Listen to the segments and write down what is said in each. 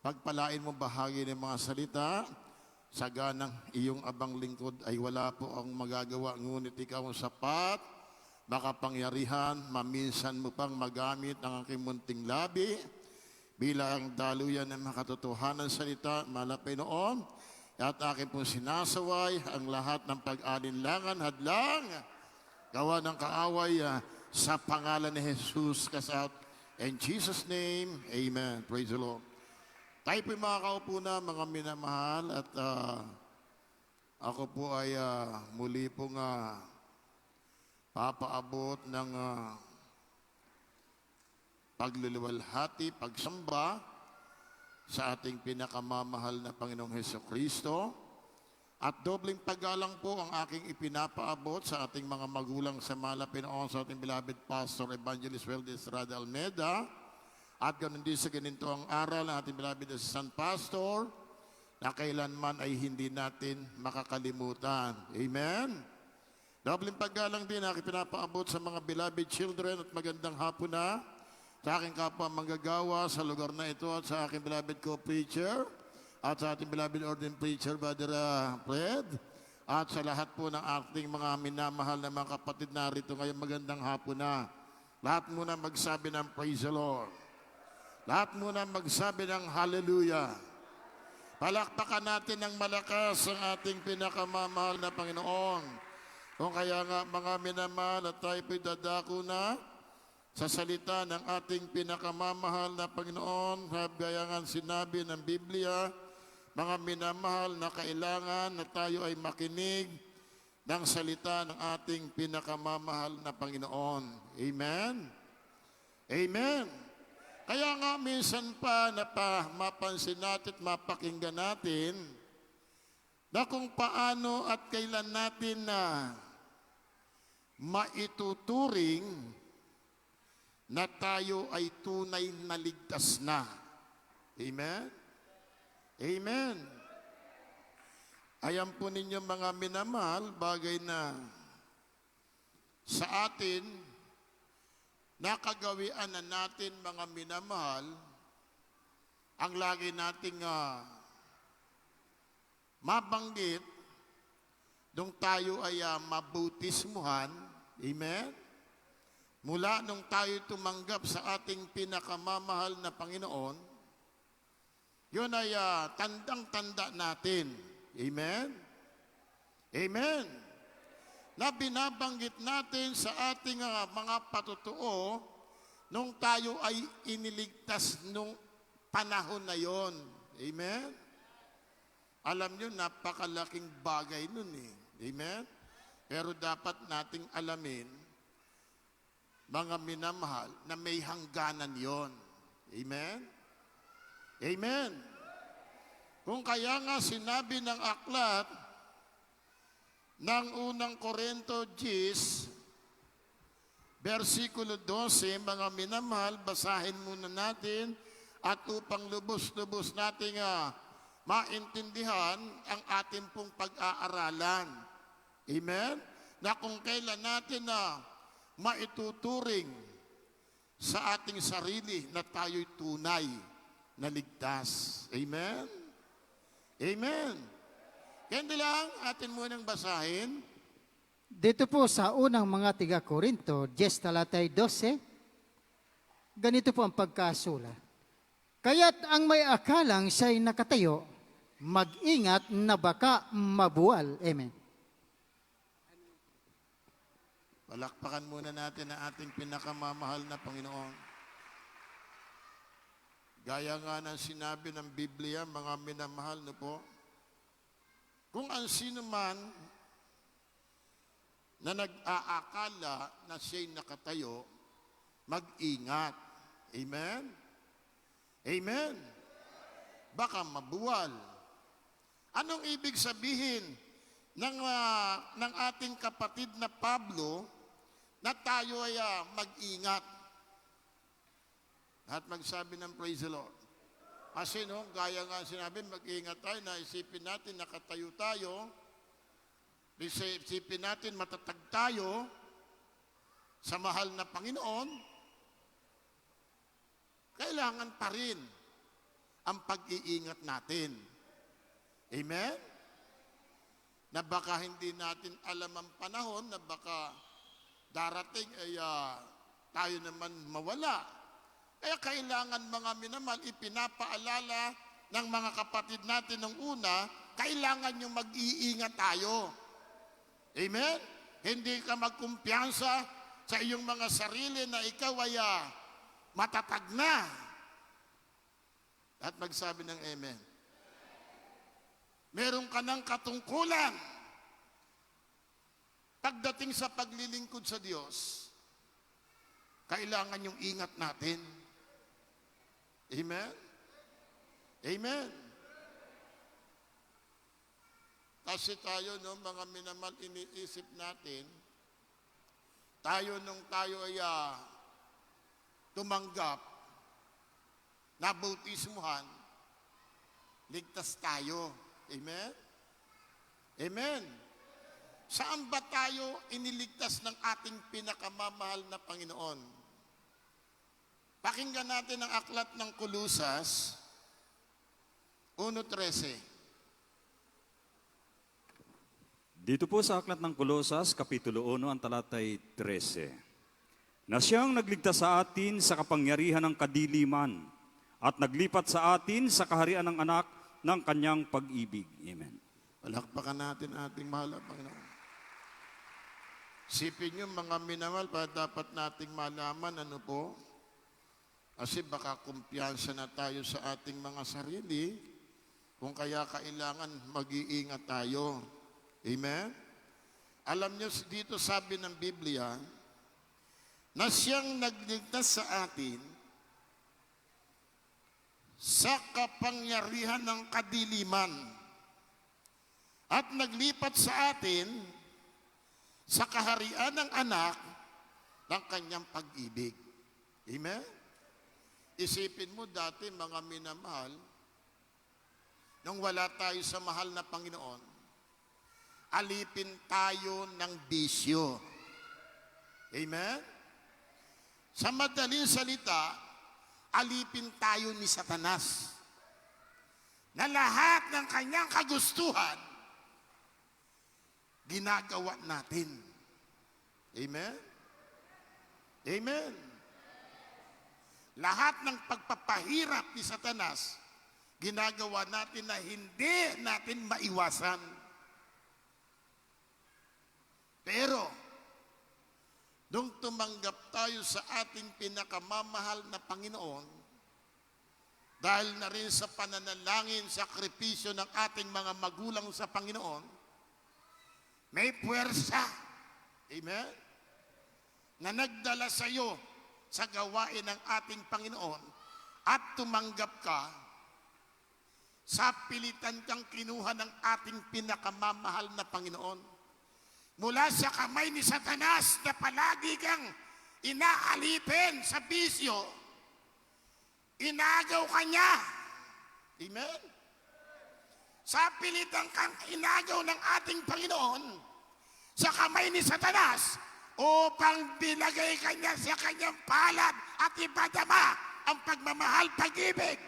Pagpalain mo bahagi ng mga salita, saganang iyong abang lingkod ay wala po ang magagawa, ngunit ikaw ang sapat, makapangyarihan, maminsan mo pang magamit ang aking munting labi bilang daluyan ng makatotohanan salita, malapay noon, at aking pong sinasaway ang lahat ng pag-alinlangan, hadlang, gawa ng kaaway sa pangalan ni Jesus kasaut. In Jesus' name, amen. Praise the Lord. Tayo po makakaupo na, mga minamahal, at ako po ay muli pong papaabot ng pagluluwalhati, pagsamba sa ating pinakamamahal na Panginoong Hesukristo. At dobling paggalang po ang aking ipinapaabot sa ating mga magulang sa malapinoon, sa ating beloved Pastor Evangelist Weldy Estrada Almeda. At ganoon din sa ganito ang aral ng ating beloved Assistant Pastor na kailanman ay hindi natin makakalimutan. Amen? Dobling paggalang din aking pinapaabot sa mga beloved children at magandang hapon na sa aking kapwa manggagawa sa lugar na ito at sa aking beloved co-preacher at sa ating beloved ordained preacher, Brother Fred, at sa lahat po ng ating mga minamahal na mga kapatid narito ngayon, magandang hapon na. Lahat muna magsabi ng praise the Lord. Lahat muna magsabi ng hallelujah. Palakpakan natin ng malakas ang ating pinakamamahal na Panginoon. Kung kaya nga mga minamahal at tayo po'y dadako na sa salita ng ating pinakamamahal na Panginoon, gaya nga sinabi ng Biblia, mga minamahal na kailangan na tayo ay makinig ng salita ng ating pinakamamahal na Panginoon. Amen? Amen. Kaya nga minsan pa mapansin natin at mapakinggan natin na kung paano at kailan natin na maituturing na tayo ay tunay na ligtas na. Amen? Amen. Ayan po ninyo mga minamahal, bagay na sa atin, nakagawian na natin mga minamahal, ang lagi nating mabanggit nung tayo ay mabutismuhan, amen? Mula nung tayo tumanggap sa ating pinakamamahal na Panginoon, yun ay tandang-tanda natin, amen? Amen? Na binabanggit natin sa ating mga patutuo nung tayo ay iniligtas nung panahon na yon, amen? Alam nyo, napakalaking bagay nun eh. Amen? Pero dapat nating alamin, mga minamahal, na may hangganan yon. Amen? Amen? Kung kaya nga sinabi ng aklat ng unang Korinto 10, versikulo 12, mga minamahal, basahin muna natin at upang lubos-lubos nating maintindihan ang ating pong pag-aaralan. Amen? Na kung kailan natin na maituturing sa ating sarili na tayo'y tunay na ligtas. Amen? Amen? Kaya lang atin munang basahin. Dito po sa unang mga tiga-Korinto, 10 talatay 12, ganito po ang pagkasulat. Kaya't ang may akalang siya'y nakatayo, mag-ingat na baka mabuwal. Amen. Palakpakan muna natin ang ating pinakamamahal na Panginoon. Gaya nga ng sinabi ng Biblia, mga minamahal na po, kung ang sino man na nag-aakala na siya'y nakatayo, mag-ingat. Amen? Amen? Baka mabuwal. Anong ibig sabihin ng ating kapatid na Pablo na tayo ay mag-ingat at magsabi ng praise the Lord? Kasi gaya nga sinabi, mag-ingat tayo na isipin natin nakatayo tayo, isipin natin matatag tayo sa mahal na Panginoon, kailangan pa rin ang pag-iingat natin. Amen? Na baka hindi natin alam ang panahon, na baka darating ay tayo naman mawala. Kaya kailangan mga minamahal, ipinapaalala ng mga kapatid natin ng una, kailangan yung mag-iingat tayo. Amen? Hindi ka magkumpiyansa sa iyong mga sarili na ikaw ay matatag na. At magsabi ng amen. Meron ka ng katungkulan pagdating sa paglilingkod sa Diyos. Kailangan yung ingat natin. Amen? Amen. Kasi tayo, no, mga minamahal, iniisip natin, tayo nung tayo ay tumanggap, nabautismuhan, ligtas tayo. Amen? Amen. Saan ba tayo iniligtas ng ating pinakamamahal na Panginoon? Pakinggan natin ang aklat ng Kolosas 1:13. Dito po sa aklat ng Kolosas, Kapitulo 1, ang talatay 13. Na siyang nagligtas sa atin sa kapangyarihan ng kadiliman at naglipat sa atin sa kaharian ng anak ng kanyang pag-ibig. Amen. Palakpakan natin ating mahal na Panginoon. Sipin nyo mga minamahal, dapat nating malaman ano po. Kasi baka kumpiyansa na tayo sa ating mga sarili, kung kaya kailangan mag-iingat tayo. Amen? Alam nyo, dito sabi ng Biblia, na siyang nagligtas sa atin sa kapangyarihan ng kadiliman at naglipat sa atin sa kaharian ng anak ng kanyang pag-ibig. Amen? Isipin mo dati mga minamahal, nung wala tayo sa mahal na Panginoon, alipin tayo ng bisyo. Amen? Sa madaling salita, alipin tayo ni Satanas na lahat ng kanyang kagustuhan ginagawa natin. Amen? Amen. Lahat ng pagpapahirap ni Satanas ginagawa natin na hindi natin maiwasan. Pero nung tumanggap tayo sa ating pinakamamahal na Panginoon, dahil na rin sa pananalangin, sakripisyo ng ating mga magulang sa Panginoon, may puwersa, amen, na nagdala sa iyo sa gawain ng ating Panginoon at tumanggap ka, sa pilitan kang kinuha ng ating pinakamamahal na Panginoon. Mula sa kamay ni Satanas na palagi kang inaalipin sa bisyo, inagaw ka niya. Amen? Sa pilitan kang inagaw ng ating Panginoon sa kamay ni Satanas upang bilagay ka niya sa kanyang palad at ipadama ang pagmamahal, pag-ibig.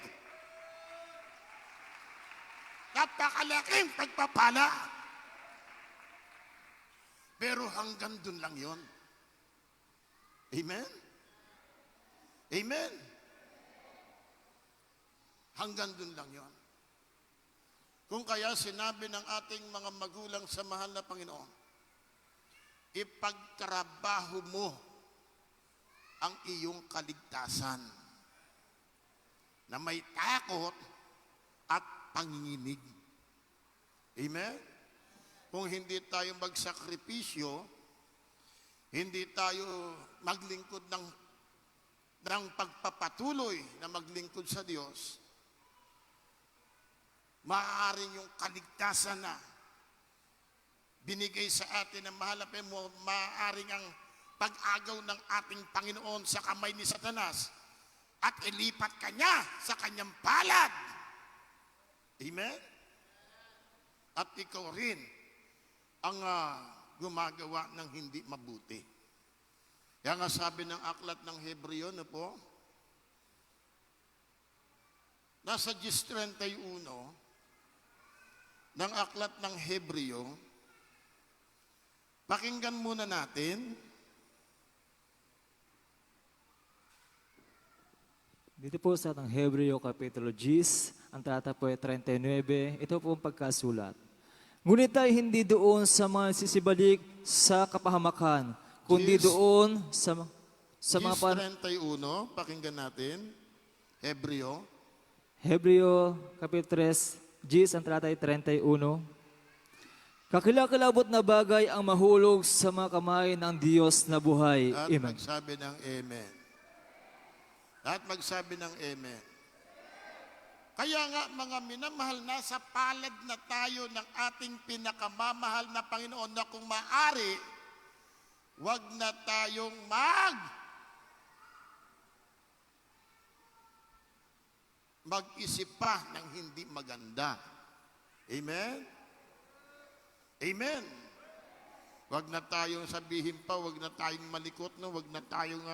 Napakalaking pagpapala. Pero hanggang dun lang yon. Amen? Amen? Hanggang dun lang yon. Kung kaya sinabi ng ating mga magulang sa mahal na Panginoon, ipagtrabaho mo ang iyong kaligtasan na may takot at panginginig. Amen? Kung hindi tayo magsakripisyo, hindi tayo maglingkod ng pagpapatuloy na maglingkod sa Diyos, maaaring yung kaligtasan na binigay sa atin ng mahal na Panginoon, maaaring ang pag-agaw ng ating Panginoon sa kamay ni Satanas at ilipat kanya sa kanyang palad. Amen? At ikaw rin ang gumagawa ng hindi mabuti. Kaya nga sabi ng aklat ng Hebreo na po, nasa Gis 31 ng aklat ng Hebreo. Pakinggan muna natin. Dito po sa ng Hebreo Kapitulo 10, ang talata po ay 39, ito po ang pagkasulat. Ngunit ay hindi doon sa mga sisibalik sa kapahamakan, kundi Gis- doon sa mga Gis 31, pakinggan natin. Hebreo. Hebreo Kapitulo 3, 10, ang talata ay 31. Kakilakilabot na bagay ang mahulog sa mga kamay ng Diyos na buhay. At Amen. magsabi ng Amen. At magsabi ng Amen. Kaya nga mga minamahal, nasa palad na tayo ng ating pinakamamahal na Panginoon na kung maaari, wag na tayong mag-isip pa ng hindi maganda. Amen? Amen. Wag na tayong sabihin pa, wag na tayong malikot, no? Wag na tayong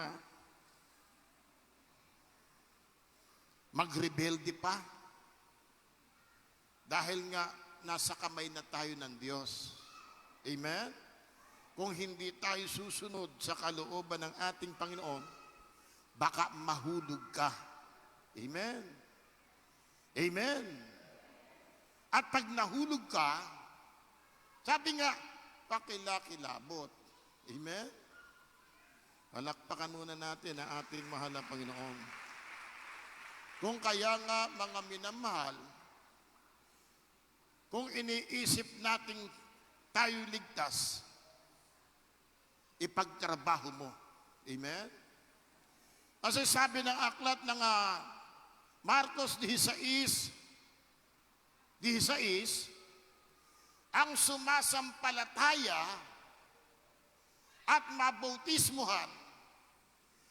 magrebelde pa. Dahil nga, nasa kamay na tayo ng Diyos. Amen? Kung hindi tayo susunod sa kalooban ng ating Panginoon, baka mahulog ka. Amen? Amen? At pag nahulog ka, sabi nga, pakilakilabot. Amen? Palakpakan muna natin ang ating mahal na Panginoon. Kung kaya nga mga minamahal, kung iniisip nating tayo ligtas, ipagtrabaho mo. Amen? Kasi sabi ng aklat ng Marcos 16, ang sumasampalataya at mabautismuhan,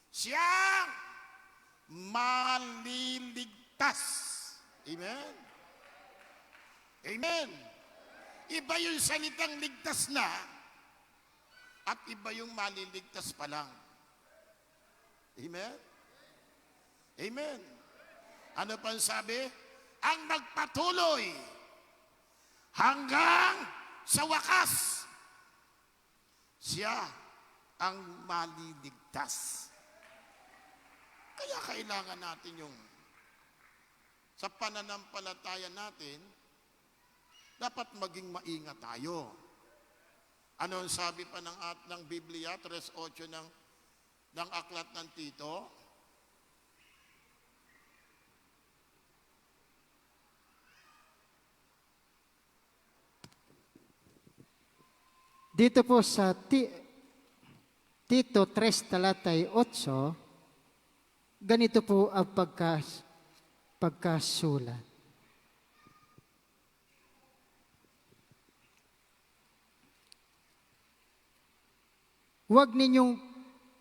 siyang maliligtas. Amen? Amen? Iba yung salitang ligtas na at iba yung maliligtas pa lang. Amen? Amen? Ano pa sabi? Ang magpatuloy hanggang sa wakas, siya ang maliligtas. Kaya kailangan natin yung sa pananampalataya natin, dapat maging maingat tayo. Ano ang sabi pa ng Biblia, 3:8 ng aklat ng Tito? Dito po sa Tito 3, talatay 8, ganito po ang pagkasulat. Huwag ninyong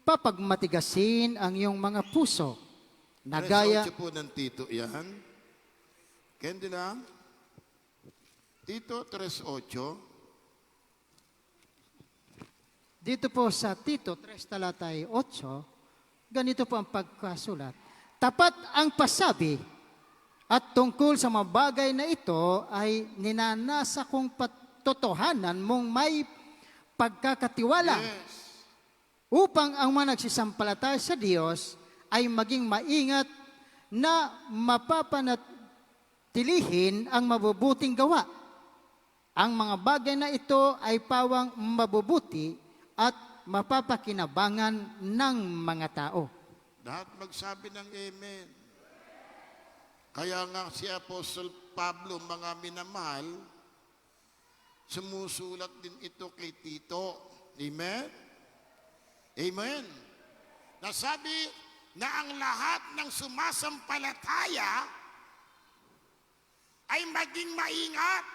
papagmatigasin ang iyong mga puso na gaya 3:8 po ng Tito yan. Kendi lang. Tito 3:8. Dito po sa Tito 3, talatay 8, ganito po ang pagkasulat. Tapat ang pasabi at tungkol sa mga bagay na ito ay ninanasa kong patotohanan mong may pagkakatiwala Yes. upang ang mga nagsisampalataya sa Diyos ay maging maingat na mapapanatilihin ang mabubuting gawa. Ang mga bagay na ito ay pawang mabubuti at mapapakinabangan ng mga tao. Lahat magsabi ng Amen. Kaya nga si Apostol Pablo, mga minamahal, sumusulat din ito kay Tito. Amen? Amen. Nasabi na ang lahat ng sumasampalataya ay maging maingat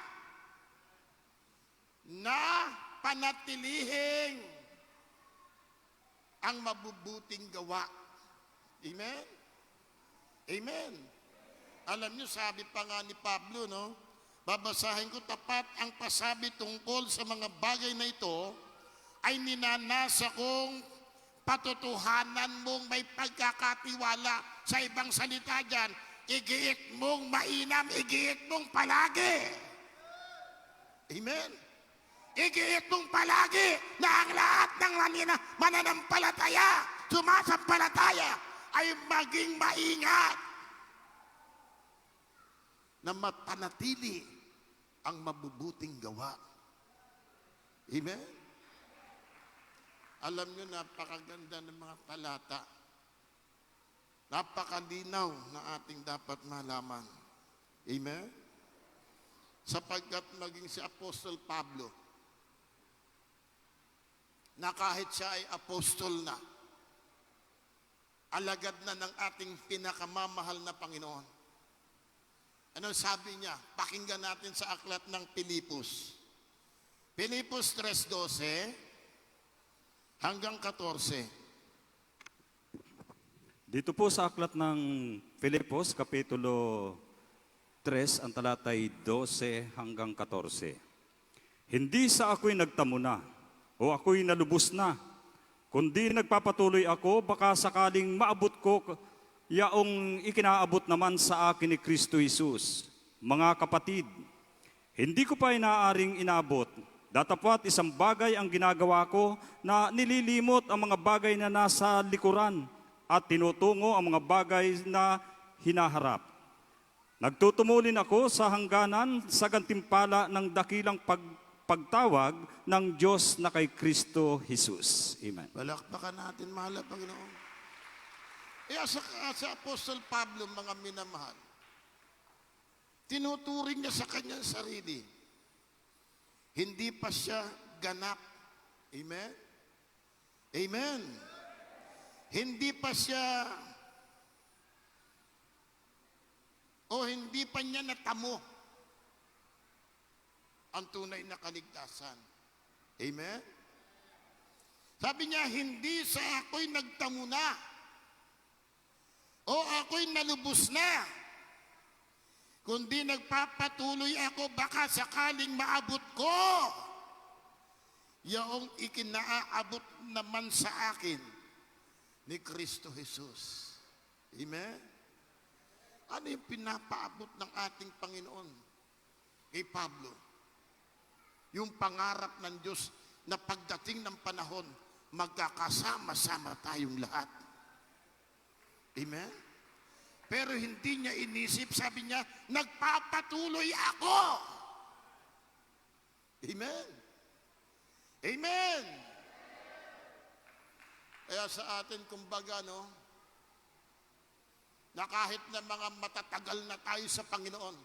na panatilihing ang mabubuting gawa. Amen? Amen. Alam niyo, sabi pa nga ni Pablo, no? Babasahin ko, tapat ang pasabi tungkol sa mga bagay na ito ay ninanasa kong patotohanan mong may pagkakatiwala. Sa ibang salita dyan, igiit mong mainam, igiit mong palagi. Amen? Igiit mong palagi na ang lahat ng mananampalataya, sumasampalataya, ay maging maingat na mapanatili ang mabubuting gawa. Amen? Alam nyo, napakaganda ng mga talata. Napakalinaw na ating dapat malaman. Amen? Sapagkat maging si Apostol Pablo, na kahit siya ay apostol na, alagad na ng ating pinakamamahal na Panginoon. Ano sabi niya? Pakinggan natin sa aklat ng Pilipos. Pilipos 3:12 hanggang 14. Dito po sa aklat ng Filipos, Kapitulo 3, ang talatay 12 hanggang 14. Hindi sa ako'y nagtamo na, o ako'y nalubos na, kundi nagpapatuloy ako, baka sakaling maabot ko yaong ikinaabot naman sa akin ni Kristo Jesus. Mga kapatid, hindi ko pa inaaring inabot. Datapwat isang bagay ang ginagawa ko na nililimot ang mga bagay na nasa likuran at tinutungo ang mga bagay na hinaharap. Nagtutumulin ako sa hangganan sa gantimpala ng dakilang pagtawag ng Diyos na kay Kristo Jesus. Amen. Palakpakan natin, mahal na Panginoon. Sa Apostol Pablo, mga minamahal, tinuturing niya sa kanyang sarili. Hindi pa siya ganap. Amen? Amen. Hindi pa siya, hindi pa niya natamo ang tunay na kaligtasan. Amen? Sabi niya, hindi sa ako'y nagtamo na, o ako'y nalubos na, kundi nagpapatuloy ako, baka sakaling maabot ko yaong ikinaabot naman sa akin ni Kristo Jesus. Amen? Ano yung pinapaabot ng ating Panginoon kay Pablo? Yung pangarap ng Diyos na pagdating ng panahon, magkakasama-sama tayong lahat. Amen? Pero hindi niya inisip, sabi niya, nagpapatuloy ako. Amen? Amen? Kaya sa atin, kumbaga, na kahit na mga matatagal na tayo sa Panginoon,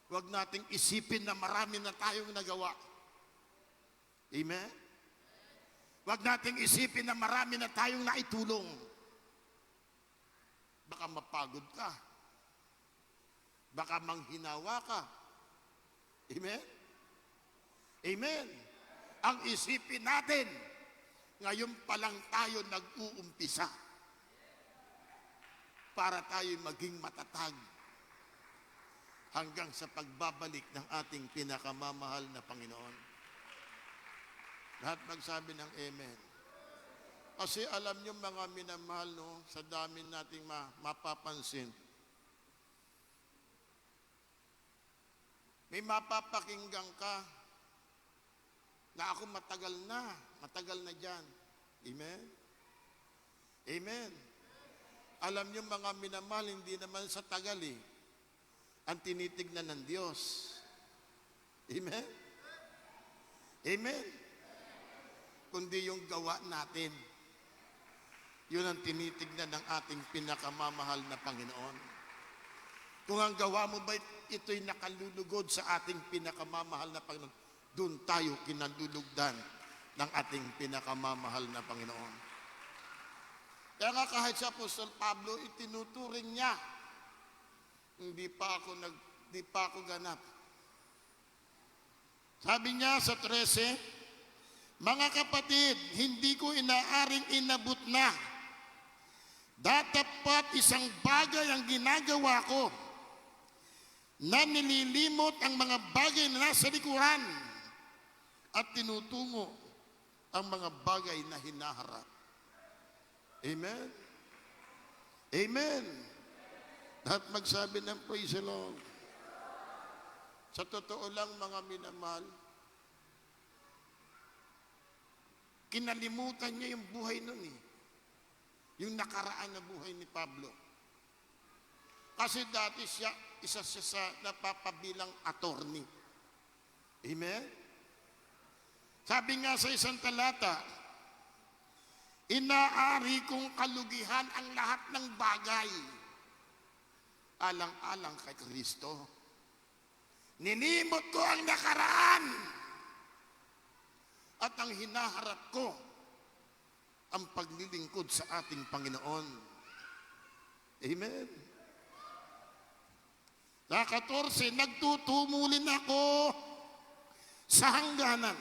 huwag nating isipin na marami na tayong nagawa. Amen? Huwag nating isipin na marami na tayong naitulong. Baka mapagod ka. Baka manghinawa ka. Amen? Amen? Ang isipin natin, ngayon pa lang tayo nag-uumpisa para tayo maging matatag hanggang sa pagbabalik ng ating pinakamamahal na Panginoon. Lahat magsabi ng Amen. Kasi alam nyo mga minamahal, sa dami nating mapapansin, may mapapakinggan ka na ako matagal na dyan. Amen? Amen. Alam nyo mga minamahal, hindi naman sa tagal ang tinitignan ng Diyos. Amen? Amen? Kundi yung gawa natin. Yun ang tinitignan ng ating pinakamamahal na Panginoon. Kung ang gawa mo ba ito'y nakalulugod sa ating pinakamamahal na Panginoon, doon tayo kinalulugdan ng ating pinakamamahal na Panginoon. Kaya nga kahit sa Apostol Pablo, itinuturing niya, hindi pa ako ganap. Sabi niya sa 13, mga kapatid, hindi ko inaaring inabot na. Datapat isang bagay ang ginagawa ko na nililimot ang mga bagay na nasa likuran at tinutungo ang mga bagay na hinaharap. Amen? Amen. Lahat magsabi ng praise the Lord. Sa totoo lang mga minamahal, kinalimutan niya yung buhay nun eh. Yung nakaraan na buhay ni Pablo. Kasi dati siya, isa siya sa napapabilang attorney. Amen? Sabi nga sa isang talata, inaari kong kalugihan ang lahat ng bagay alang-alang kay Kristo. Ninimot ko ang nakaraan at ang hinaharap ko ang paglilingkod sa ating Panginoon. Amen. Sa 14, nagtutumulin ako sa hangganan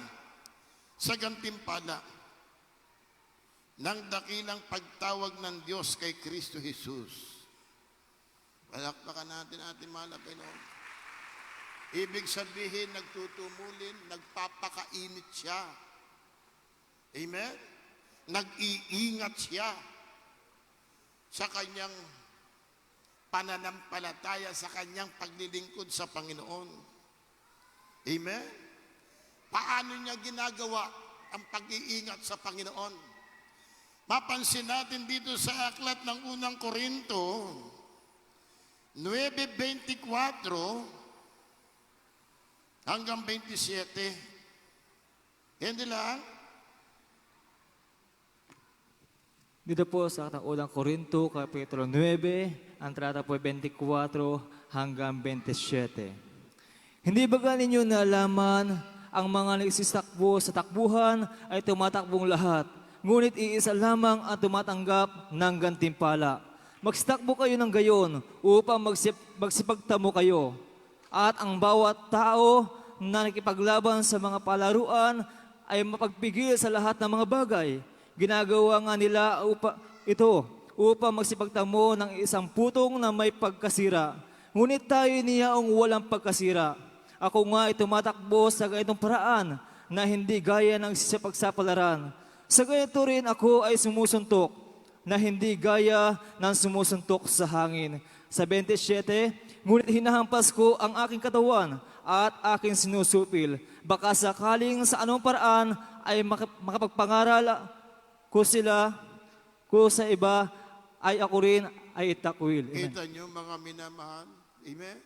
sa gantimpala ng dakilang pagtawag ng Diyos kay Kristo Jesus. Palakpakan natin ating mahal na Panginoon. Ibig sabihin, nagtutumulin, nagpapakainit siya. Amen? Nag-iingat siya sa kanyang pananampalataya, sa kanyang paglilingkod sa Panginoon. Amen? Paano niya ginagawa ang pag-iingat sa Panginoon? Mapansin natin dito sa aklat ng unang Korinto, 9:24, hanggang 27. Hindi lang. Dito po sa unang Korinto, Kapitulo 9, ang talata po ay 24 hanggang 27. Hindi ba ninyo nalaman ang mga nagsistakbo sa takbuhan ay tumatakbong lahat, ngunit iisa lamang ang tumatanggap ng gantimpala. Magstakbo kayo ng gayon upang magsipagtamo kayo. At ang bawat tao na nakipaglaban sa mga palaruan ay mapagpigil sa lahat ng mga bagay. Ginagawa nga nila upang magsipagtamo ng isang putong na may pagkasira. Ngunit tayo niyaong walang pagkasira. Ako nga ay tumatakbo sa ganitong paraan na hindi gaya ng pagsapalaran. Sa ganito rin ako ay sumusuntok na hindi gaya ng sumusuntok sa hangin. Sa 27, ngunit hinahampas ko ang aking katawan at aking sinusupil. Baka sakaling sa anong paraan ay makapagpangaral ko sa iba, ay ako rin ay itakwil. Amen. Kita niyo mga minamahal. Amen?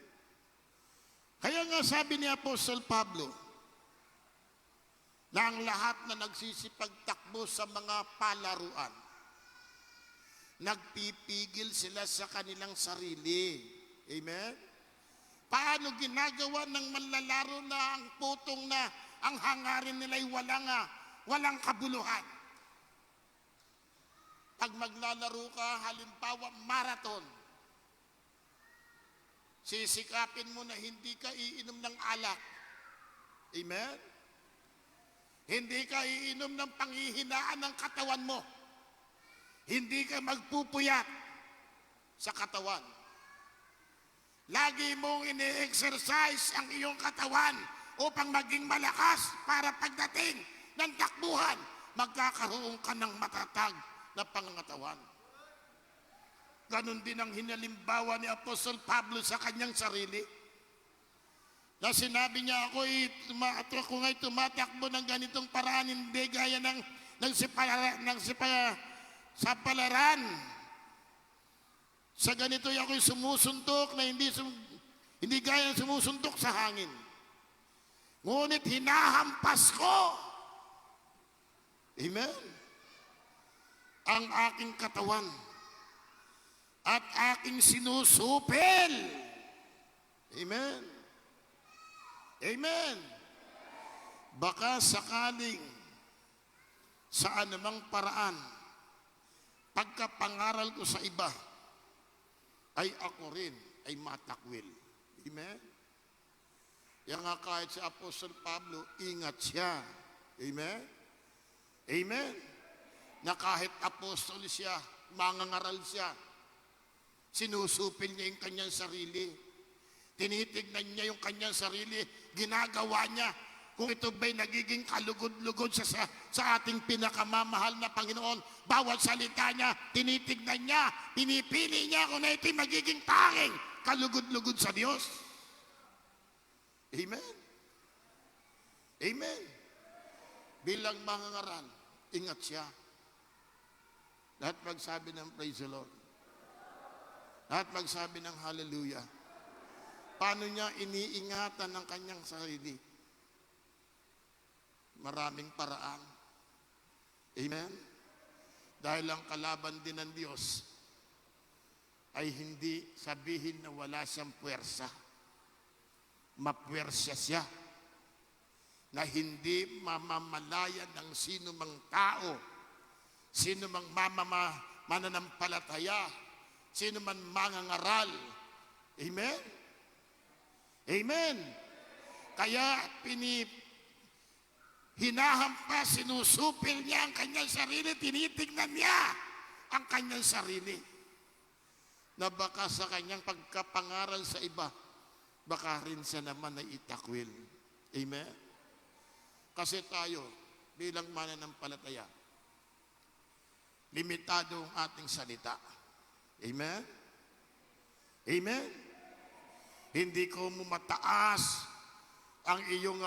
Kaya nga sabi ni Apostol Pablo, na ang lahat na nagsisipagtakbo sa mga palaruan, nagpipigil sila sa kanilang sarili. Amen? Paano ginagawa ng manlalaro na ang putong na ang hangarin nila'y walang kabuluhan? Pag maglalaro ka, halimbawa marathon, sisikapin mo na hindi ka iinom ng alak. Amen? Hindi ka iinom ng panghihinaan ng katawan mo. Hindi ka magpupuyat sa katawan. Lagi mong ini-exercise ang iyong katawan upang maging malakas para pagdating ng takbuhan, magkakaroon ka ng matatag na pangangatawan. Ganon din ang hinalimbawa ni Apostol Pablo sa kanyang sarili. Na sinabi niya, ako nga'y tumatakbo ng ganitong paraan, hindi gaya ng sapalaran. Sa ganito ako'y sumusuntok na hindi gaya ng sumusuntok sa hangin. Ngunit hinahampas ko, amen, ang aking katawan at aking sinusupil. Amen. Amen. Baka sakaling sa anumang paraan, pagkapangaral ko sa iba, ay ako rin ay matakwil. Amen? Yan nga kahit si Apostol Pablo, ingat siya. Amen? Amen? Na kahit apostol siya, mangangaral siya, sinusupil niya yung kanyang sarili. Tinitignan niya yung kanyang sarili, ginagawa niya kung ito ba'y nagiging kalugod-lugod sa ating pinakamamahal na Panginoon. Bawat salita niya, tinitignan niya, pinipili niya kung na ito'y magiging tanging kalugod-lugod sa Diyos. Amen. Amen. Bilang mangangaral, ingat siya. Lahat magsabi ng praise the Lord. Lahat magsabi ng hallelujah. Paano niya iniingatan ng kanyang sarili? Maraming paraan. Amen? Dahil ang kalaban din ng Diyos ay hindi sabihin na wala siyang puwersa. Mapuwersa siya na hindi mamamalayan ng sino mang tao, sino mang mananampalataya, sino man mangangaral. Amen? Amen. Kaya hinahampas, sinusupil niya ang kanyang sarili, tinitignan niya ang kanyang sarili. Na baka sa kanyang pagkapangaral sa iba, baka rin siya naman ay itakwil. Amen? Kasi tayo, bilang mananampalataya, limitado ang ating salita. Amen? Amen? Hindi ko mo mataas ang iyong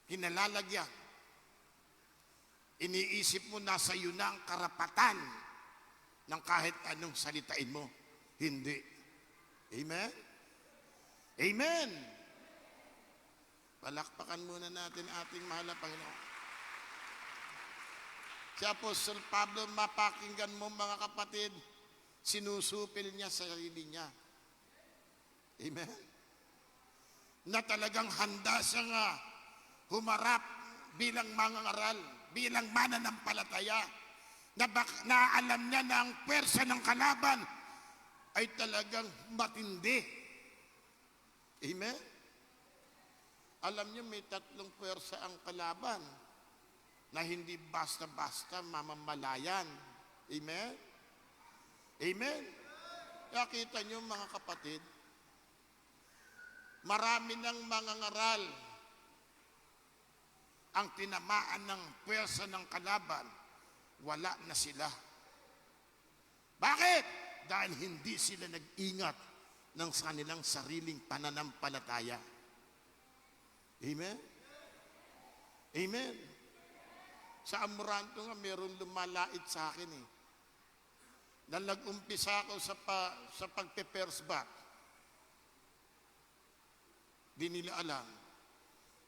kinalalagyan. Iniisip mo nasa iyo na ang karapatan ng kahit anong salitain mo. Hindi. Amen? Amen! Palakpakan muna natin ating mahal na Panginoon. Si Apostol Pablo, mapakinggan mo mga kapatid, sinusupil niya sa sarili niya. Amen? Na talagang handa siyang humarap bilang mangangaral, bilang mananampalataya, na alam niya na ang pwersa ng kalaban ay talagang matindi. Amen? Alam niyo may tatlong pwersa ang kalaban na hindi basta-basta mamamalayan. Amen? Amen? Kaya kita niyo mga kapatid, marami ng mangangaral ang tinamaan ng pwersa ng kalaban, wala na sila. Bakit? Dahil hindi sila nag-ingat ng kanilang sariling pananampalataya. Amen? Amen? Sa Amoranto nga, meron lumalait sa akin eh. Na nag-umpisa ako sa pagpe-first bath. Di nila alam.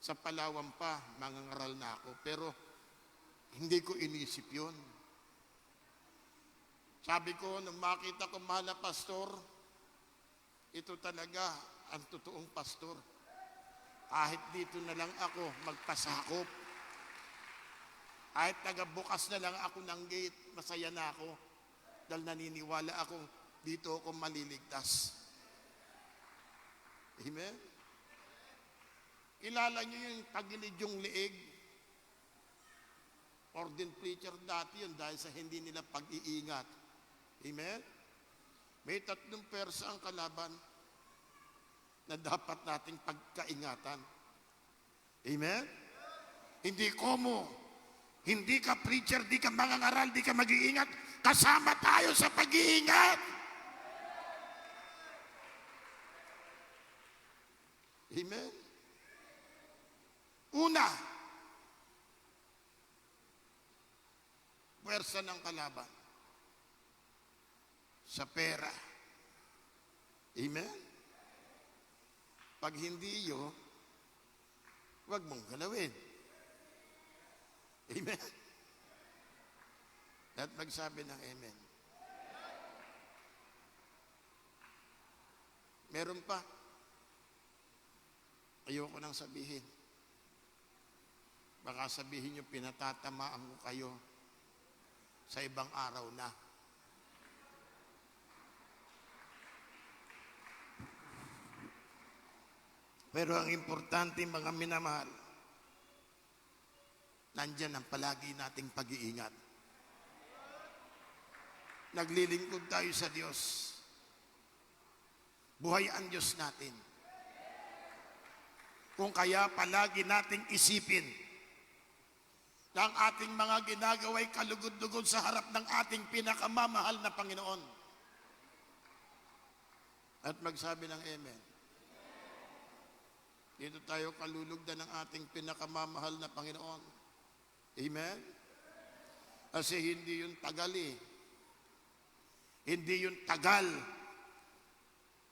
Sa Palawan pa, mangangaral na ako. Pero hindi ko inisip yun. Sabi ko, nung makita ko mahal na pastor, ito talaga ang totoong pastor. Kahit dito na lang ako magpasakop. Kahit tagabukas na lang ako ng gate, masaya na ako. Dahil naniniwala akong dito ako maliligtas. Amen? Kilala niyo yung tagilid yung leeg? Ordained preacher dati yun dahil sa hindi nila pag-iingat. Amen? May tatlong persa ang kalaban na dapat nating pagkaingatan. Amen? Hindi komo, hindi ka preacher, di ka mangangaral, di ka mag-iingat, kasama tayo sa pag-iingat. Amen? Una, puwersa ng kalaban sa pera. Amen? Pag hindi yun, huwag mong galawin. Amen? At magsabi ng amen. Meron pa. Ayoko nang sabihin. Baka sabihin nyo, pinatatamaan ko kayo sa ibang araw na. Pero ang importante, mga minamahal, nandyan ang palagi nating pag-iingat. Naglilingkod tayo sa Diyos. Buhay ang Diyos natin. Kung kaya palagi nating isipin na ang ating mga ginagawa'y kalugod-lugod sa harap ng ating pinakamamahal na Panginoon. At magsabi ng Amen. Dito tayo kalulugdan ng ating pinakamamahal na Panginoon. Amen? Kasi hindi yun tagal eh. Hindi yun tagal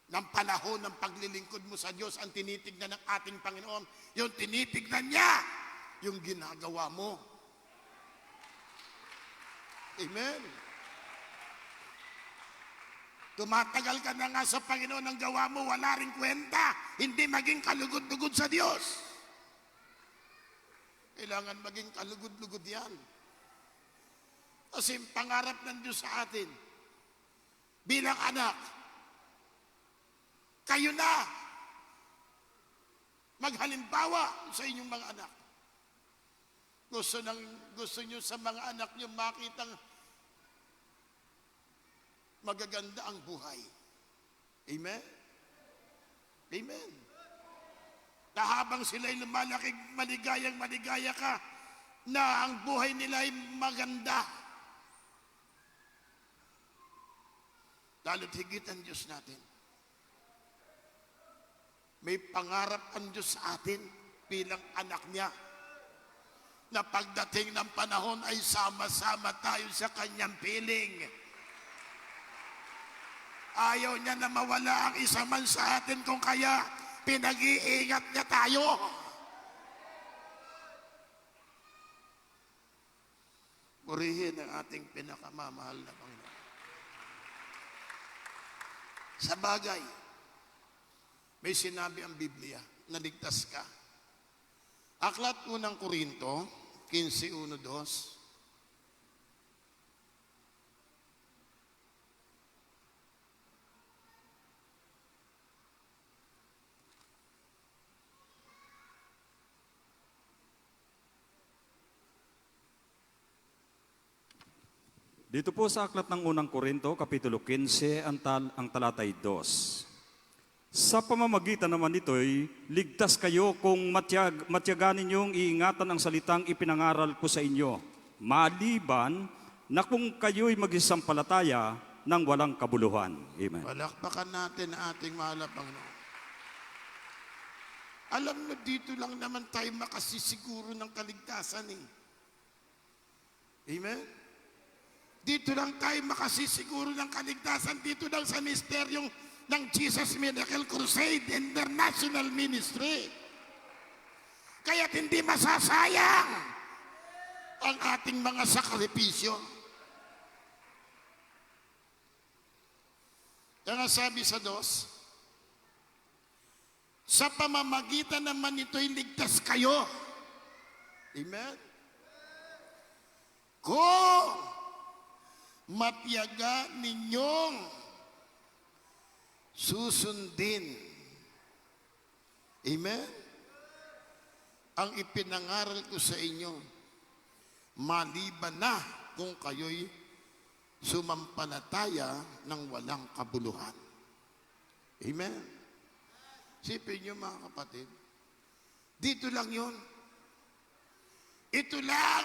ng panahon ng paglilingkod mo sa Diyos ang tinitignan ng ating Panginoon. Yung tinitignan niya, yung ginagawa mo. Amen. Tumatagal ka na nga sa Panginoon, ang gawa mo, wala ring kwenta. Hindi maging kalugod-lugod sa Diyos. Kailangan maging kalugod-lugod yan. Kasi ang pangarap ng Diyos sa atin, bilang anak, kayo na maghalimbawa sa inyong mga anak. Gusto nyo sa mga anak nyo makitang magaganda ang buhay. Amen? Amen. Na habang sila'y lumalaki, maligaya ka, na ang buhay nila ay maganda. Lalo't higit ang Diyos natin. May pangarap ang Diyos sa atin bilang anak niya, na pagdating ng panahon ay sama-sama tayo sa kanyang piling. Ayaw niya na mawala ang isa man sa atin, kung kaya pinag-iingat niya tayo. Purihin ang ating pinakamamahal na Panginoon. Sa bagay, may sinabi ang Biblia, naligtas ka. Aklat unang Korinto, 15:1-2. Dito po sa aklat ng unang Korinto, Kapitulo 15, ang talatay 2. Sa pamamagitan naman nito'y ligtas kayo kung matyagan ninyong iingatan ang salitang ipinangaral ko sa inyo, maliban na kung kayo'y magisampalataya ng walang kabuluhan. Amen. Palakpakan natin ang ating mahal na Panginoon. Alam mo, dito lang naman tayo makasisiguro ng kaligtasan eh. Amen? Dito lang tayo makasisiguro ng kaligtasan, dito lang sa misteryong ng Jesus Miracle Crusade International Ministry. Kaya't hindi masasayang ang ating mga sakripisyo. Kaya sabi sa 2, sa pamamagitan naman nito'y ligtas kayo. Amen? Kung matiyaga ninyong susundin, amen, ang ipinangaral ko sa inyo, maliban na kung kayo'y sumampalataya ng walang kabuluhan. Amen. Sipin niyo mga kapatid, dito lang yun. Ito lang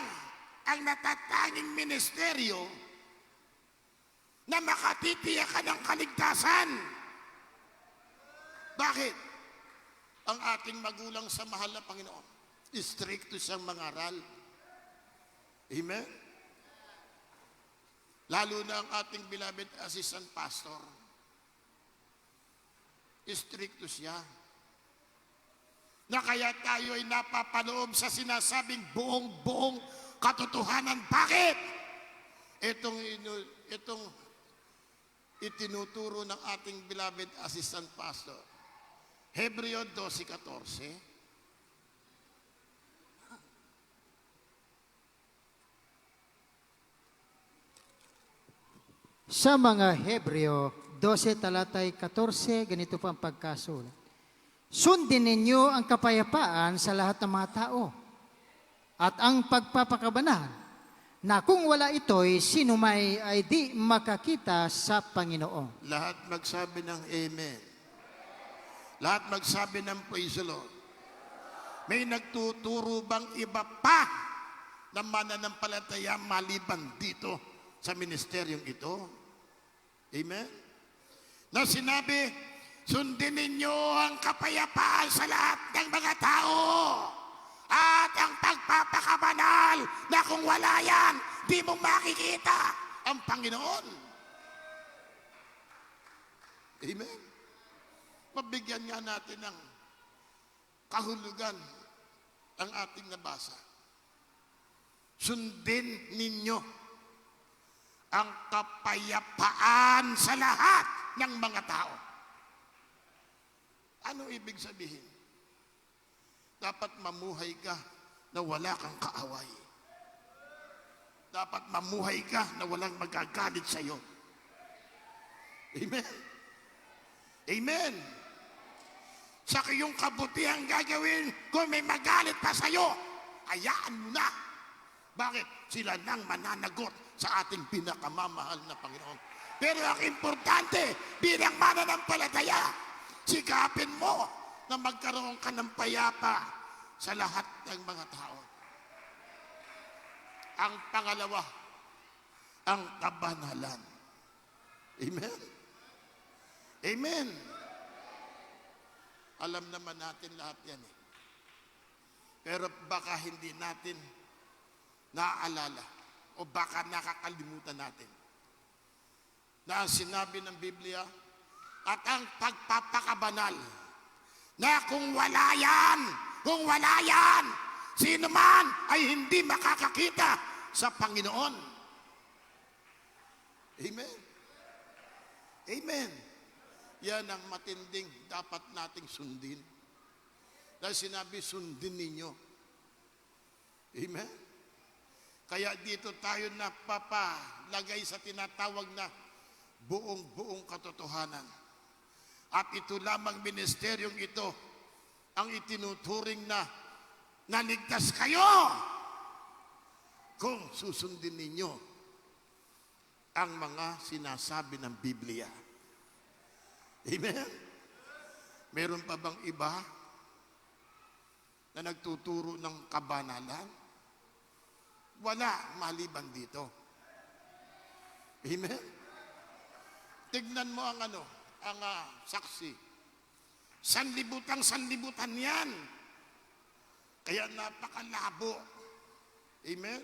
ang natatanging ministeryo na makatitiyak ka ng kaligtasan. Bakit? Ang ating magulang sa mahal na Panginoon, stricto siyang mangaral. Amen? Lalo na ang ating beloved assistant pastor. Stricto siya. Na kaya tayo ay napapaloob sa sinasabing buong katotohanan. Bakit? Itong itinuturo ng ating beloved assistant pastor. Hebreo 12:14. Sa mga Hebreo 12 talatay 14, ganito po ang pagkasulat. Sundin ninyo ang kapayapaan sa lahat ng mga tao at ang pagpapakabanahan, na kung wala ito'y sinumay ay di makakita sa Panginoon. Lahat magsabi ng Amen. Lahat magsabi ng Praise the Lord. May nagtuturo bang iba pa na mananampalataya maliban dito sa ministeryong ito? Amen? Na sinabi, sundin ninyo ang kapayapaan sa lahat ng mga tao at ang pagpapakabanal na kung wala yan, di mo makikita ang Panginoon. Amen? Mabigyan nga natin ng kahulugan ang ating nabasa. Sundin ninyo ang kapayapaan sa lahat ng mga tao. Ano ibig sabihin? Dapat mamuhay ka na wala kang kaaway. Dapat mamuhay ka na walang magagalit sa iyo. Amen? Amen? Sa iyong kabutihang gagawin, kung may magalit pa sa iyo, hayaan mo na. Bakit? Sila nang mananagot sa ating pinakamamahal na Panginoon. Pero ang importante, bilang mananampalataya, sikapin mo na magkaroon ka ng payapa sa lahat ng mga tao. Ang pangalawa, ang kabanalan. Amen? Amen? Alam naman natin lahat yan eh. Pero baka hindi natin naaalala o baka nakakalimutan natin na ang sinabi ng Biblia at ang pagpapakabanal na kung wala yan, sino man ay hindi makakakita sa Panginoon. Amen? Amen. Yan ang matinding dapat nating sundin. Dahil sinabi, sundin ninyo. Amen? Kaya dito tayo napapalagay sa tinatawag na buong katotohanan. At ito lamang ministeryong ito ang itinuturing na naligtas kayo kung susundin ninyo ang mga sinasabi ng Biblia. Amen? Meron pa bang iba na nagtuturo ng kabanalan? Wala maliban dito. Amen? Tignan mo ang saksi. Sanlibutan yan. Kaya napakalabo. Amen?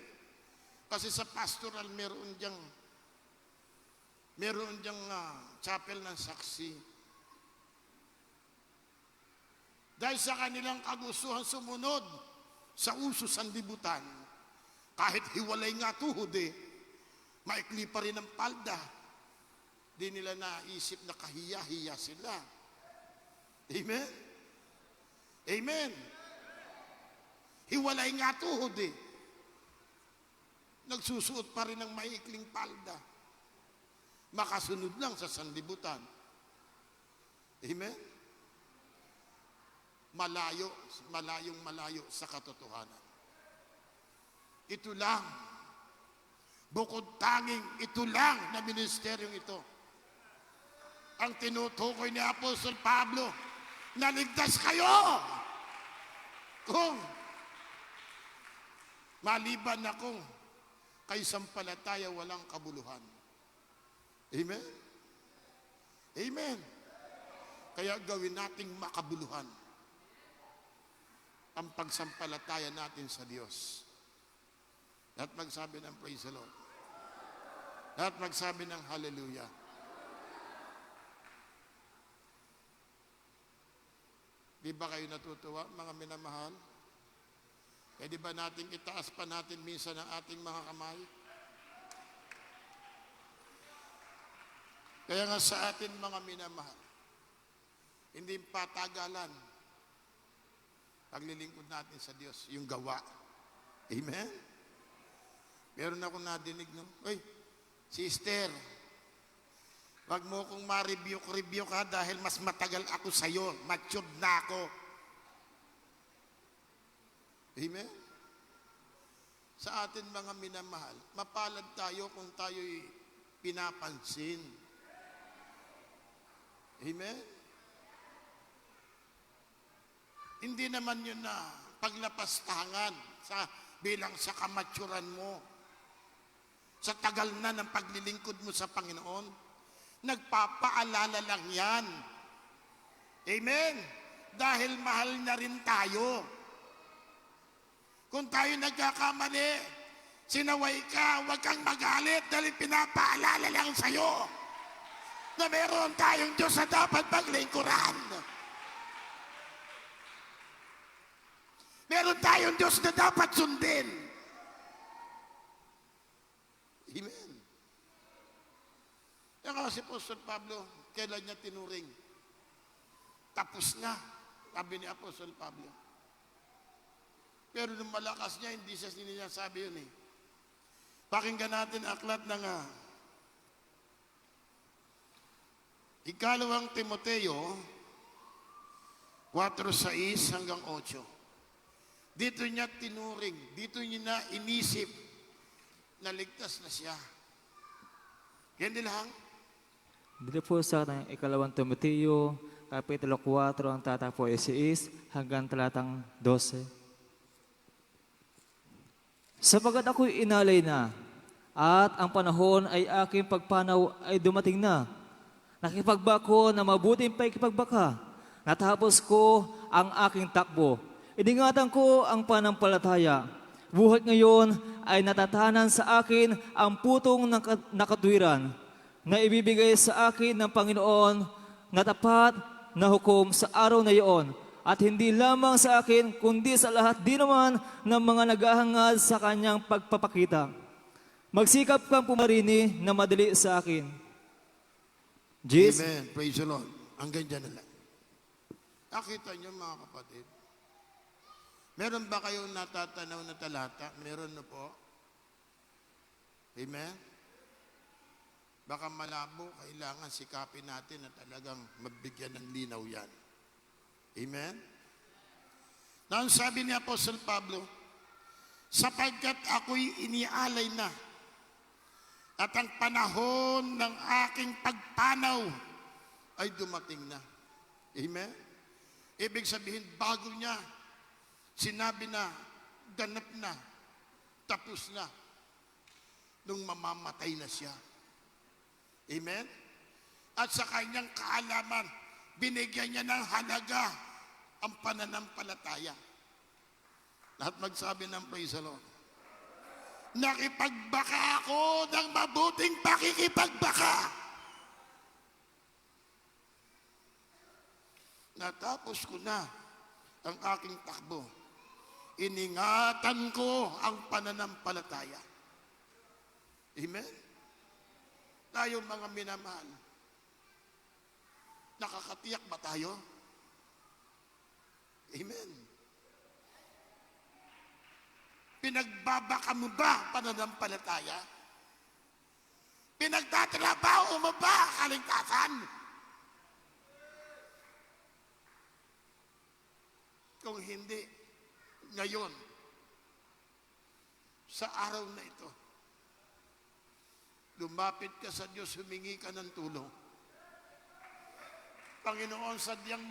Kasi sa pastoral meron diyang chapel ng saksi. Dahil sa kanilang kagustuhan sumunod sa uso sanlibutan, kahit hiwalay nga tuhod maikli pa rin ang palda. Di nila naisip na kahiya-hiya sila. Amen? Amen? Hiwalay nga tuhod nagsusuot pa rin ng maikling palda. Makasunod lang sa sanlibutan. Amen? Malayong-malayo sa katotohanan. Ito lang, bukod tanging ito lang na ministeryong ito. Ang tinutukoy ni Apostol Pablo, naligtas kayo kung maliban na kung kay sampalataya walang kabuluhan. Amen? Amen. Kaya gawin nating makabuluhan ang pagsampalataya natin sa Diyos. Lahat magsabi ng praise the Lord. Lahat magsabi ng hallelujah. Di ba kayo natutuwa, mga minamahal? Di ba natin itaas pa natin minsan ang ating mga kamay? Kaya nga sa atin mga minamahal, hindi patagalan paglilingkod natin sa Diyos, yung gawa. Amen? Meron ako nadinig sister, wag mo kong ma-review ka dahil mas matagal ako sa'yo, matured na ako. Amen? Sa atin mga minamahal, mapalad tayo kung tayo'y pinapansin. Amen? Hindi naman yun na paglapastangan bilang sa kamatsuran mo, sa tagal na ng paglilingkod mo sa Panginoon. Nagpapaalala lang yan. Amen? Dahil mahal na rin tayo. Kung tayo nagkakamali, sinaway ka, huwag kang magalit dahil pinapaalala lang sa'yo na meron tayong Diyos na dapat paglingkuran. Meron tayong Diyos na dapat sundin. Amen. Kaya si Apostol Pablo, kailan niya tinuring? Tapos na, sabi ni Apostol Pablo. Pero nung malakas niya, hindi niya sabi yun eh. Pakinggan natin aklat ng Ikalawang Timoteo 4:6 hanggang 8. Dito niya tinuring, dito niya na inisip na ligtas na siya. Yan din lang. Dito po sa Ikalawang Timoteo, Kapitulo 4, ang tata po ay 6 hanggang talatang 12. Sapagat ako'y inalay na, at ang panahon ay aking pagpanaw ay dumating na. Nakipagbako na mabuting pakikipagbaka. Natapos ko ang aking takbo. Iningatan ko ang panampalataya. Buhat ngayon ay natatanan sa akin ang putong na katwiran na ibibigay sa akin ng Panginoon na tapat na hukom sa araw na iyon. At hindi lamang sa akin, kundi sa lahat din naman ng mga naghahangad sa kanyang pagpapakita. Magsikap kang pumarini na madali sa akin. Jesus. Amen. Praise the Lord. Hanggang dyan na lang. Nakita niyo mga kapatid, meron ba kayong natatanaw na talata? Meron na po. Amen? Baka malabo, kailangan sikapin natin na talagang mabigyan ng linaw yan. Amen? Now, sabi ni Apostol Pablo, sapagkat ako'y inialay na at ang panahon ng aking pagpanaw ay dumating na. Amen? Ibig sabihin, bago niya, sinabi na, ganap na, tapos na, nung mamamatay na siya. Amen? At sa kanyang kaalaman, binigyan niya ng halaga ang pananampalataya. Lahat magsabi ng praise the Lord. Nakipagbaka ako ng mabuting pakikipagbaka. Natapos ko na ang aking takbo. Iningatan ko ang pananampalataya. Amen? Tayo mga minamahal, nakakatiyak ba tayo? Amen. Pinagbabaka mo ba pananampalataya? Pinagtatrabaho mo ba kaligtasan? Kung hindi, ngayon, sa araw na ito, lumapit ka sa Diyos, humingi ka ng tulong. Panginoon, sadyang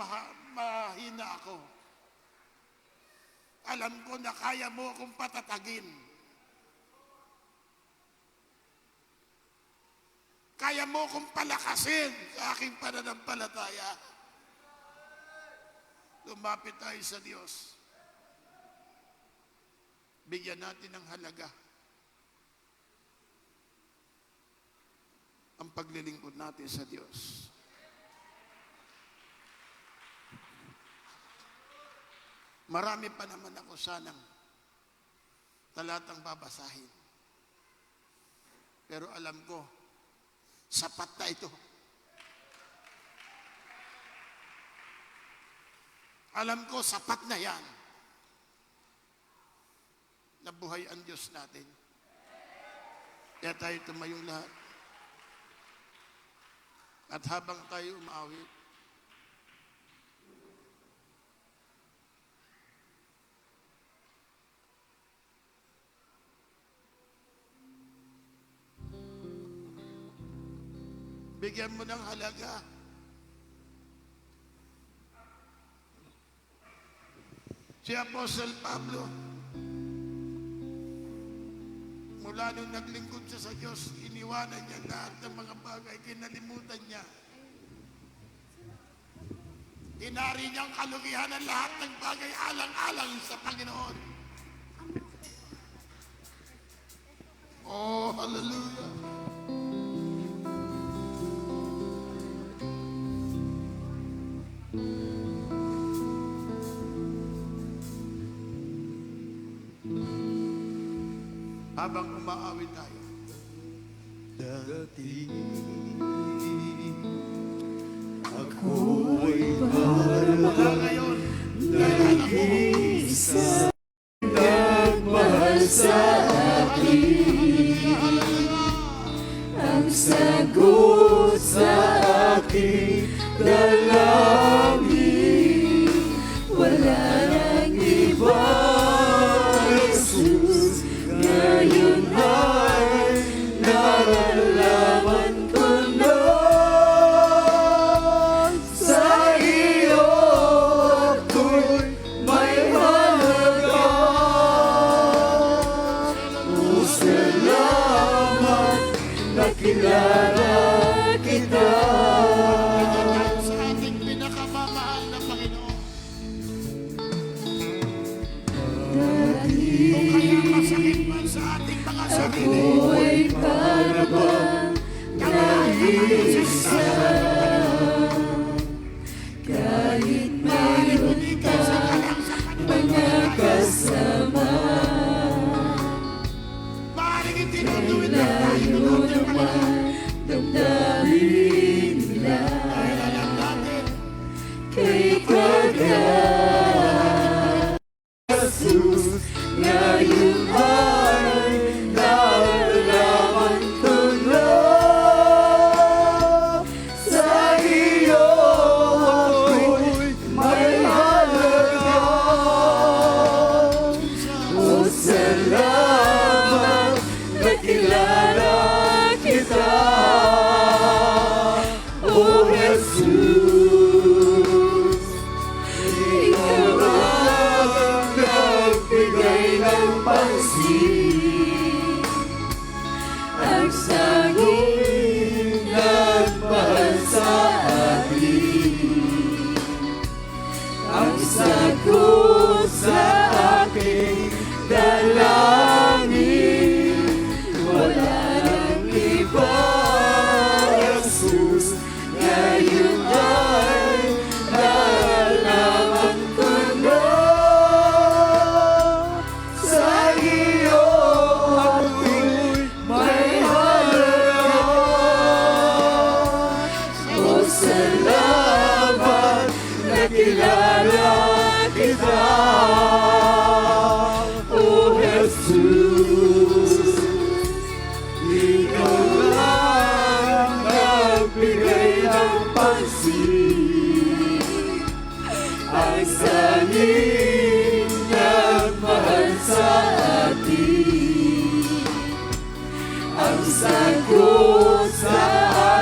mahina ako. Alam ko na kaya mo akong patatagin. Kaya mo akong palakasin sa aking pananampalataya. Lumapit tayo sa Diyos. Bigyan natin ng halaga ang paglilingkod natin sa Diyos. Marami pa naman ako sanang talatang babasahin. Pero alam ko, sapat na ito. Alam ko, sapat na yan. Nabuhay ang Diyos natin. Kaya tayo tumayong lahat. At habang tayo umaawit, bigyan mo ng halaga Si Apostle Pablo, mula nung naglingkod siya sa Diyos, iniwanan niya lahat ng mga bagay, kinalimutan niya. Inari niyang kalugihan ang lahat ng bagay alang-alang sa Panginoon. Oh, hallelujah. Habang umaawit tayo. Dati ako'y para ngayon, nag-isa nagmahal sa akin. Ang sagot sa aking dalangin, wala nang iba, Jesus. Ngayon ay nalalaman ko na sa iyo ako'y may halaga. O salamat, nakilala kita. Sa ating pinakamamahal na Panginoon. Kung kaya masakit man sa ating mga sarili, ako'y para bang nag-iisa. Kahit mayroon ka mga kasama, maaaring itinutuwid na tayo naman damdamin nila. Kaya lang natin kay Jesus, ngayon ay nalalaman ko na sa iyo ako'y may halaga. O salamat, nakilala kita. O Jesus, ikaw ang nagbigay ng pansin. Ang sanging nagmahal sa akin. Ang sagot sa aking dalangin, wala nang iba, Jesus. Ngayon ay nalalaman ko na sa iyo ako'y may halaga. O salamat, nakilala kita. O Jesus, ikaw lang nagbigay ng pansin. Ang sanging nagmahal sa atin. Ang sagot sa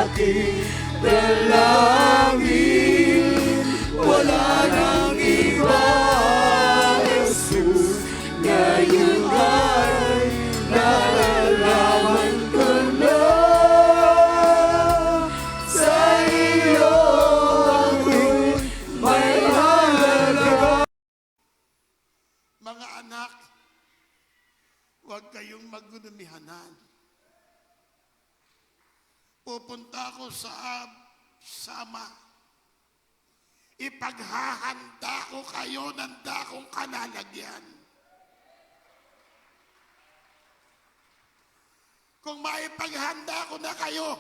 aking dalangin, wala nang iba, Jesus. Ngayon ay nalalaman ko na sa iyo ako'y may halaga. Mga anak, huwag kayong maggunumihanan. Pupunta ako sa Sama. Ipaghahanda ko kayo ng dakong kalalagyan. Kung maipaghanda ko na kayo,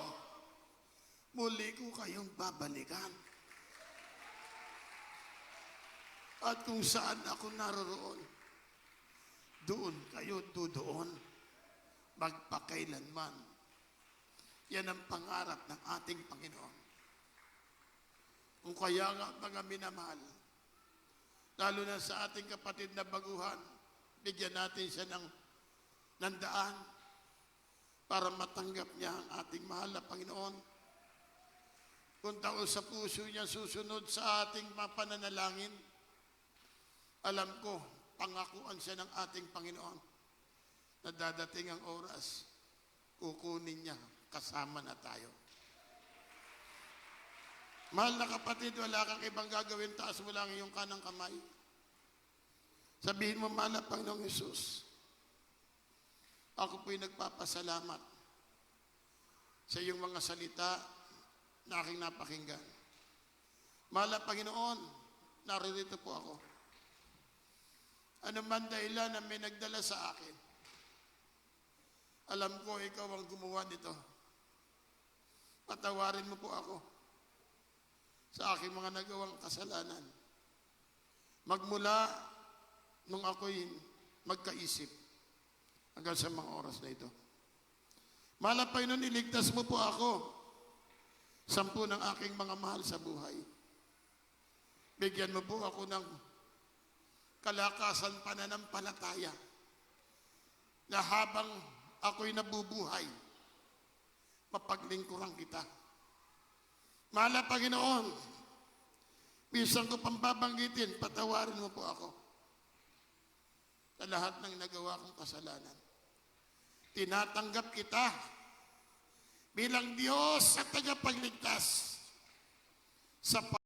muli ko kayong babalikan. At kung saan ako naroroon, doon kayo doon, magpakailanman. Yan ang pangarap ng ating Panginoon. Kung kaya nga mga minamahal, lalo na sa ating kapatid na baguhan, bigyan natin siya ng daan para matanggap niya ang ating mahal na Panginoon. Kung taon sa puso niya susunod sa ating mga pananalangin, Alam ko, pangakuan siya ng ating Panginoon na dadating ang oras, kukunin niya, kasama na tayo. Mahal na kapatid, wala kang ibang gagawin, taas mo lang iyong kanang kamay. Sabihin mo, mahal na Panginoong Hesus, ako po'y nagpapasalamat sa iyong mga salita na aking napakinggan. Mahal na Panginoon, naririto po ako. Ano man dahilan na may nagdala sa akin, alam ko ikaw ang gumawa nito. Patawarin mo po ako sa aking mga nagawang kasalanan. Magmula nung ako'y magkaisip hanggang sa mga oras na ito. Mahal na Panginoon, iligtas mo po ako, 10 ng aking mga mahal sa buhay. Bigyan mo po ako ng kalakasan pananampalataya na habang ako'y nabubuhay, mapaglingkuran kita. Mahal na Panginoon, minsan ko pang babanggitin, patawarin mo po ako sa lahat ng nagawa kong kasalanan. Tinatanggap kita bilang Diyos at tagapagligtas sa